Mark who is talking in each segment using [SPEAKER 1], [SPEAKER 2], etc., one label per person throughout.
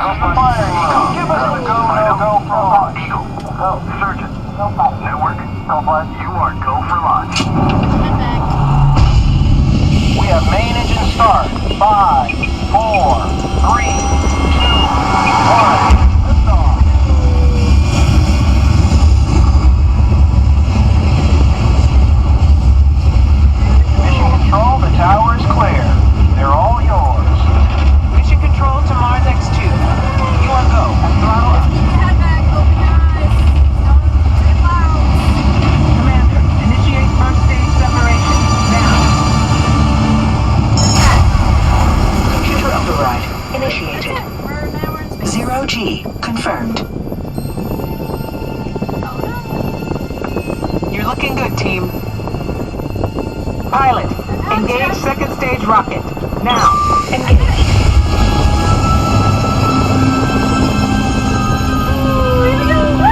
[SPEAKER 1] us the fire, Eagle. Give us the go, no-go for launch.
[SPEAKER 2] Eagle.
[SPEAKER 1] Go.
[SPEAKER 2] Surgeon.
[SPEAKER 1] Go flight.
[SPEAKER 2] Network.
[SPEAKER 1] Go flight.
[SPEAKER 2] You are go for launch.
[SPEAKER 1] We have main engine start. 5, 4, 3, 2, 1. Liftoff. Mission Control, the tower is clear. They're all yours. Mission Control to Mars X2. You are go. Throttle up. Commander, initiate first stage separation. Now.
[SPEAKER 3] Computer override initiated. 0G confirmed.
[SPEAKER 1] You're looking good, team. Pilot, engage second stage rocket. Now.
[SPEAKER 3] Engaged.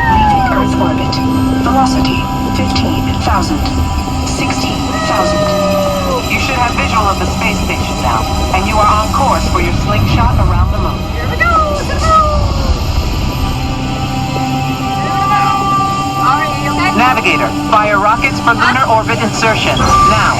[SPEAKER 3] Leaving Earth orbit. Velocity 15,000. 16,000.
[SPEAKER 1] You should have visual of the space station now, and you are on course for your slingshot around the moon.
[SPEAKER 4] Here we go! Alright, you okay?
[SPEAKER 1] Navigator, fire rockets for lunar orbit insertion. Now.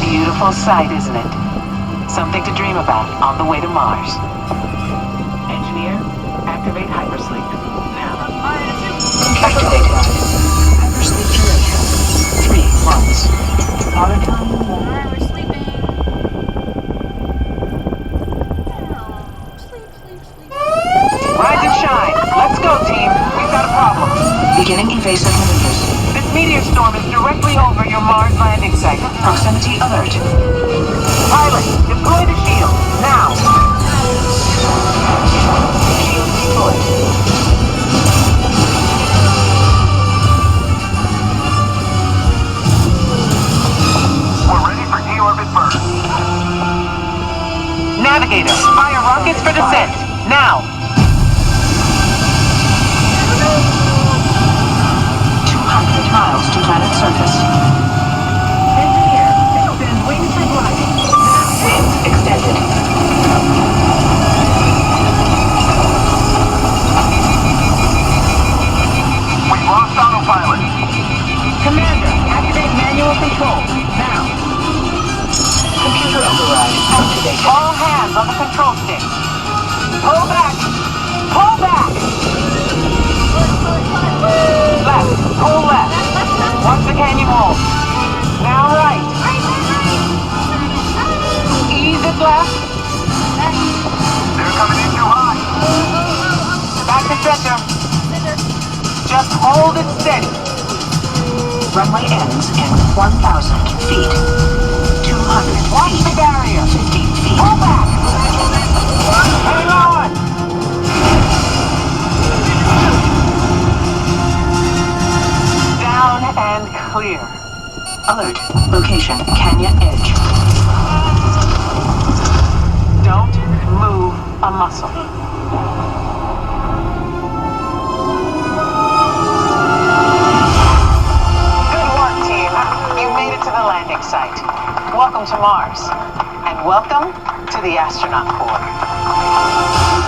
[SPEAKER 1] Beautiful sight, isn't it? Something to dream about on the way to Mars. Engineer, activate hypersleep. Now.
[SPEAKER 3] Activated. Hypersleep duration 3 months. Auto time.
[SPEAKER 4] Alright, we're sleeping. Sleep.
[SPEAKER 1] Rise and shine. Let's go, team. We've got a problem.
[SPEAKER 3] Beginning evasive maneuvers.
[SPEAKER 1] This meteor storm is directly over your Mars landing site.
[SPEAKER 3] Proximity alert.
[SPEAKER 1] Pilot, deploy the shield. Now.
[SPEAKER 3] Shield deployed.
[SPEAKER 2] We're ready for deorbit burn.
[SPEAKER 1] Navigator, fire rockets for descent. Now.
[SPEAKER 3] 200 miles to planet surface.
[SPEAKER 1] Engineer, extend wings for gliding.
[SPEAKER 3] Wings extended.
[SPEAKER 2] We've lost autopilot.
[SPEAKER 1] Commander, activate manual control. Now.
[SPEAKER 3] Computer override activated.
[SPEAKER 1] All hands on the control stick. Pull back. Pull back. Left. Pull left. Watch the canyon wall. Now right. Ease it left.
[SPEAKER 2] They're coming in too high.
[SPEAKER 1] Back to center. Just hold it steady.
[SPEAKER 3] Runway ends in 1,000 feet. 200
[SPEAKER 1] Watch the
[SPEAKER 3] feet.
[SPEAKER 1] barrier.
[SPEAKER 3] 50 feet.
[SPEAKER 1] Pull back. Hang on. Down and clear.
[SPEAKER 3] Alert. Location Canyon Edge.
[SPEAKER 1] Don't move a muscle. Good work, team. You made it to the landing site. Welcome to Mars. And welcome to the astronaut corps.